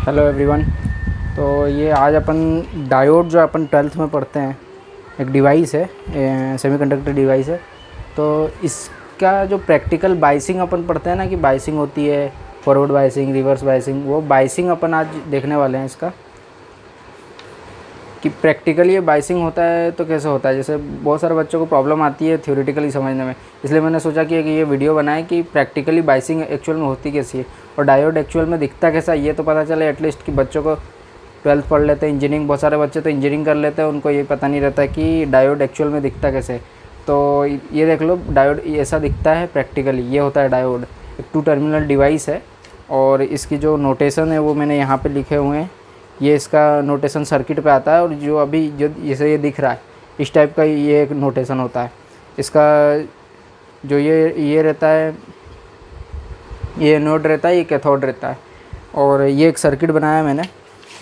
Hello everyone. तो ये आज अपन डायोड जो अपन 12th में पढ़ते हैं, एक डिवाइस है, सेमीकंडक्टर डिवाइस है। तो इसका जो प्रैक्टिकल बाइसिंग अपन पढ़ते हैं ना, कि बाइसिंग होती है, फॉरवर्ड बाइसिंग, रिवर्स बाइसिंग, वो बाइसिंग अपन आज देखने वाले हैं इसका, कि प्रैक्टिकली ये बाइसिंग होता है तो कैसे होता है। जैसे बहुत सारे बच्चों को प्रॉब्लम आती है थ्योरेटिकली समझने में, इसलिए मैंने सोचा कि ये वीडियो बनाए कि प्रैक्टिकली बाइसिंग एक्चुअल में होती कैसी है और डायोड एक्चुअल में दिखता कैसा है, ये तो पता चले एटलीस्ट कि बच्चों को 12th पढ़ लेते हैं, इंजीनियरिंग, बहुत सारे बच्चे तो इंजीनियरिंग कर लेते हैं, उनको ये पता नहीं रहता कि डायोड एक्चुअल में दिखता कैसे है। तो ये देख लो, डायोड ऐसा दिखता है प्रैक्टिकली, ये होता है डायोड। एक 2 टर्मिनल डिवाइस है और इसकी जो नोटेशन है वो मैंने यहाँ पे लिखे हुए हैं। ये इसका नोटेशन सर्किट पे आता है और जो अभी जो जैसे ये दिख रहा है इस टाइप का ये एक नोटेशन होता है। इसका जो ये रहता है, ये एनोड रहता है, ये कैथोड रहता है। और ये एक सर्किट बनाया है मैंने,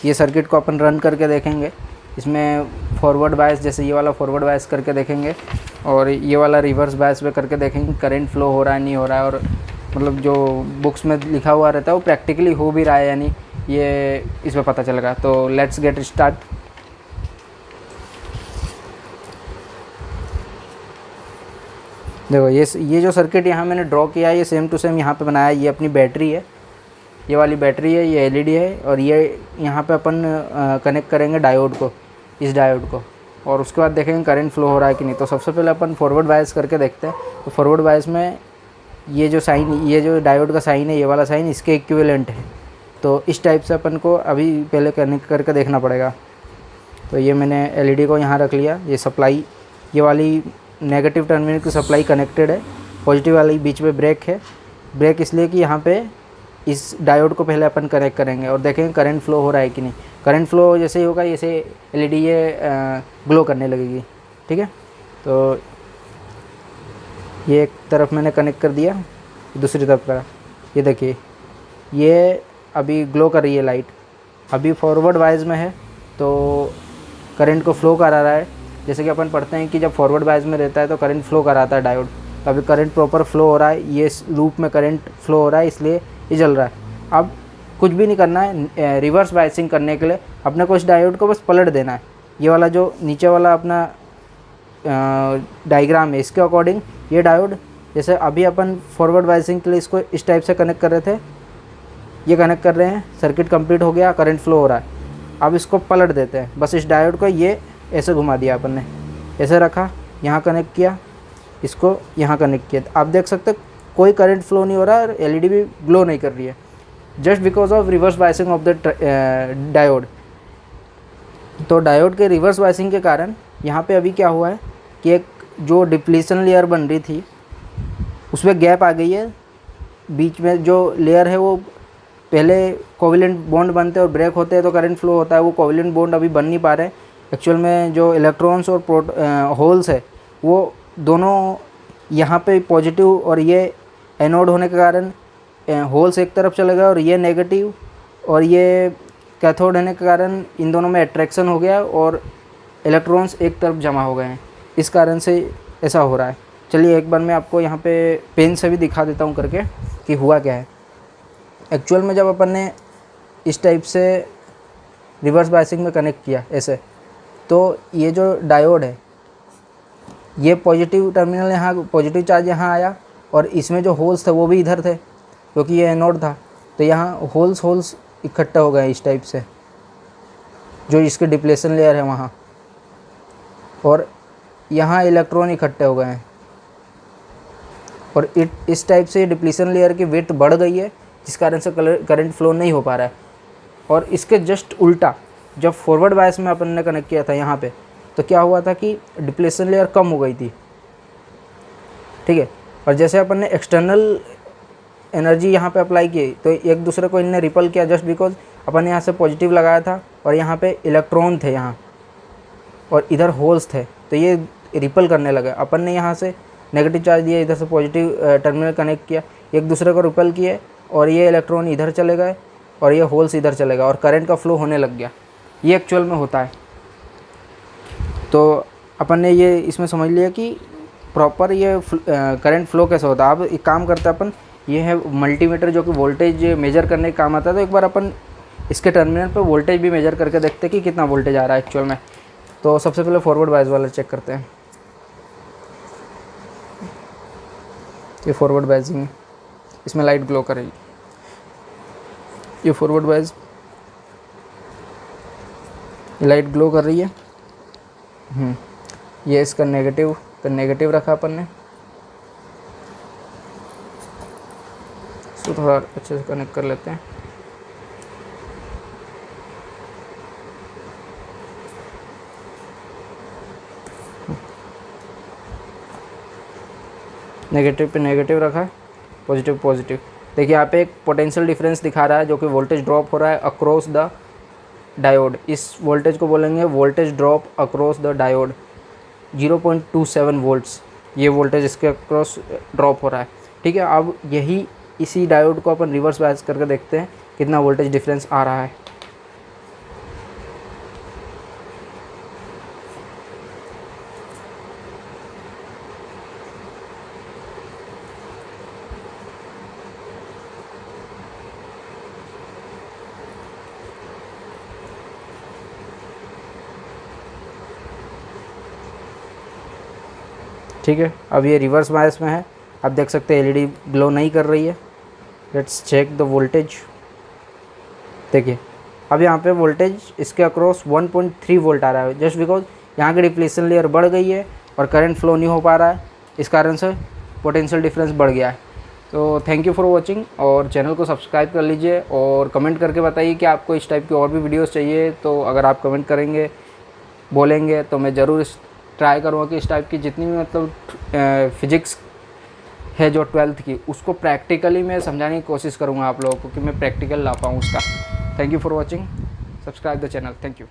ये सर्किट को अपन रन करके देखेंगे। इसमें फॉरवर्ड बायस, जैसे ये वाला फॉरवर्ड बायस करके देखेंगे और ये वाला रिवर्स बायस पे करके देखेंगे करंट फ्लो हो रहा है नहीं हो रहा है, और मतलब जो बुक्स में लिखा हुआ रहता है वो प्रैक्टिकली हो भी रहा है यानी, ये इसमें पता चलेगा। तो लेट्स गेट स्टार्ट। देखो ये जो सर्किट यहाँ मैंने ड्रॉ किया है, ये सेम टू सेम यहाँ पे बनाया है। ये अपनी बैटरी है, ये वाली बैटरी है, ये एलईडी है, और ये यहाँ पे अपन कनेक्ट करेंगे डायोड को, इस डायोड को, और उसके बाद देखेंगे करंट फ्लो हो रहा है कि नहीं। तो सबसे पहले अपन फॉरवर्ड बायस करके देखते हैं। तो फॉरवर्ड बायस में ये जो साइन, ये जो डायोड का साइन है, ये वाला साइन इसके इक्विवेलेंट है। तो इस टाइप से अपन को अभी पहले कनेक्ट करके देखना पड़ेगा। तो ये मैंने एलईडी को यहाँ रख लिया, ये सप्लाई, ये वाली नेगेटिव टर्मिनल की सप्लाई कनेक्टेड है, पॉजिटिव वाली बीच में ब्रेक है। ब्रेक इसलिए कि यहाँ पे इस डायोड को पहले अपन कनेक्ट करेंगे और देखेंगे करंट फ्लो हो रहा है कि नहीं। करंट फ्लो जैसे ही होगा, जैसे एलईडी ये ग्लो करने लगेगी, ठीक है। तो ये एक तरफ मैंने कनेक्ट कर दिया, दूसरी तरफ करा, ये देखिए ये अभी ग्लो कर रही है लाइट। अभी फॉरवर्ड बायस में है तो करंट को फ्लो करा रहा है। जैसे कि अपन पढ़ते हैं कि जब फॉरवर्ड बायस में रहता है तो करंट फ्लो कराता है डायोड। तो अभी करंट प्रॉपर फ्लो हो रहा है, ये लूप में करंट फ्लो हो रहा है, इसलिए ये जल रहा है। अब कुछ भी नहीं करना है, रिवर्स बायसिंग करने के लिए अपने को इस डायोड को बस पलट देना है। ये वाला जो नीचे वाला अपना डायग्राम है, इसके अकॉर्डिंग ये डायोड, जैसे अभी अपन फॉरवर्ड बायसिंग के लिए इसको इस टाइप से कनेक्ट कर रहे थे, ये कनेक्ट कर रहे हैं, सर्किट कंप्लीट हो गया, करंट फ्लो हो रहा है। अब इसको पलट देते हैं, बस इस डायोड को ये ऐसे घुमा दिया अपन ने, ऐसे रखा, यहाँ कनेक्ट किया, इसको यहाँ कनेक्ट किया। आप देख सकते कोई करंट फ्लो नहीं हो रहा है, एलईडी भी ग्लो नहीं कर रही है, just because of reverse biasing of the diode. तो डायोड के रिवर्स बायसिंग के कारण यहाँ पे अभी क्या हुआ है कि एक जो डिप्लीशन लेयर बन रही थी उसमें गैप आ गई है। बीच में जो लेयर है वो पहले कोवेलेंट बॉन्ड बनते हैं और ब्रेक होते हैं तो करंट फ्लो होता है, वो कोवेलेंट बॉन्ड अभी बन नहीं पा रहे हैं। एक्चुअल में जो इलेक्ट्रॉन्स और होल्स है वो दोनों यहाँ पे पॉजिटिव, और ये एनोड होने के कारण होल्स एक तरफ चले गए और ये नेगेटिव, और ये कैथोड होने के कारण इन दोनों में अट्रैक्शन हो गया और इलेक्ट्रॉन्स एक तरफ जमा हो गए हैं। इस कारण से ऐसा हो रहा है। चलिए एक बार मैं आपको यहाँ पे पेन से भी दिखा देता हूँ करके कि हुआ क्या है। एक्चुअल में जब अपन ने इस टाइप से रिवर्स बायसिंग में कनेक्ट किया ऐसे, तो ये जो डायोड है, ये पॉजिटिव टर्मिनल, यहाँ पॉजिटिव चार्ज यहाँ आया, और इसमें जो होल्स थे वो भी इधर थे क्योंकि ये एनोड था। तो यहाँ होल्स इकट्ठे हो गए इस टाइप से, जो इसके डिप्लेशन लेयर है वहाँ, और यहाँ इलेक्ट्रॉन इकट्ठे हो गए हैं, और इस टाइप से डिप्लीशन लेयर की विड्थ बढ़ गई है, जिस कारण से करंट फ्लो नहीं हो पा रहा है। और इसके जस्ट उल्टा, जब फॉरवर्ड बायस में अपन ने कनेक्ट किया था यहाँ पे, तो क्या हुआ था कि डिप्लेशन लेयर कम हो गई थी, ठीक है। और जैसे अपन ने एक्सटर्नल एनर्जी यहाँ पे अप्लाई की तो एक दूसरे को इनने रिपल किया, जस्ट बिकॉज अपन ने यहाँ से पॉजिटिव लगाया था और यहाँ पे इलेक्ट्रॉन थे यहाँ, और इधर होल्स थे, तो ये रिपल करने लगे। अपन ने यहाँ से नेगेटिव चार्ज दिया, इधर से पॉजिटिव टर्मिनल कनेक्ट किया, एक दूसरे को रिपल किए, और ये इलेक्ट्रॉन इधर चले गए और ये होल्स इधर चले गए और करंट का फ्लो होने लग गया। ये एक्चुअल में होता है। तो अपन ने ये इसमें समझ लिया कि प्रॉपर ये करंट फ्लो कैसे होता है। अब एक काम करते हैं अपन, ये है मल्टीमीटर जो कि वोल्टेज मेजर करने का काम आता है। तो एक बार अपन इसके टर्मिनल पर वोल्टेज भी मेजर करके देखते हैं कि कितना वोल्टेज आ रहा है एक्चुअल में। तो सबसे पहले फॉरवर्ड बायस वाला चेक करते हैं। ये फॉरवर्ड बायसिंग है, इसमें लाइट ग्लो करेगी। ये फॉरवर्ड बायस, लाइट ग्लो कर रही है। ये इसका नेगेटिव रखा अपन ने, इसको थोड़ा अच्छे से कनेक्ट कर लेते हैं। नेगेटिव पे नेगेटिव रखा है, पॉजिटिव पॉजिटिव। देखिए यहाँ पे एक पोटेंशियल डिफरेंस दिखा रहा है जो कि वोल्टेज ड्रॉप हो रहा है अक्रॉस द डायोड। इस वोल्टेज को बोलेंगे voltage drop across the diode. 0.27 volts ये वोल्टेज इसके अक्रॉस ड्रॉप हो रहा है। ठीक है, अब यही इसी डायोड को अपन रिवर्स बायस करके देखते हैं कितना वोल्टेज डिफरेंस आ रहा है। ठीक है, अब ये रिवर्स बायस में है। आप देख सकते हैं एलईडी ग्लो नहीं कर रही है। Let's check the voltage. देखिए अब यहाँ पे वोल्टेज इसके अक्रॉस 1.3 वोल्ट आ रहा है, जस्ट बिकॉज यहाँ की डिप्लीशन लेयर बढ़ गई है और करंट फ्लो नहीं हो पा रहा है, इस कारण से पोटेंशियल डिफरेंस बढ़ गया है। तो थैंक यू फॉर वॉचिंग, और चैनल को सब्सक्राइब कर लीजिए और कमेंट करके बताइए कि आपको इस टाइप की और भी वीडियोस चाहिए। तो अगर आप कमेंट करेंगे, बोलेंगे, तो मैं ज़रूर ट्राई करूँगा कि इस टाइप की जितनी भी मतलब फिजिक्स है जो 12th की, उसको प्रैक्टिकली मैं समझाने की कोशिश करूँगा आप लोगों को, कि मैं प्रैक्टिकल ला पाऊँ उसका। Thank you for watching, subscribe the channel, thank you.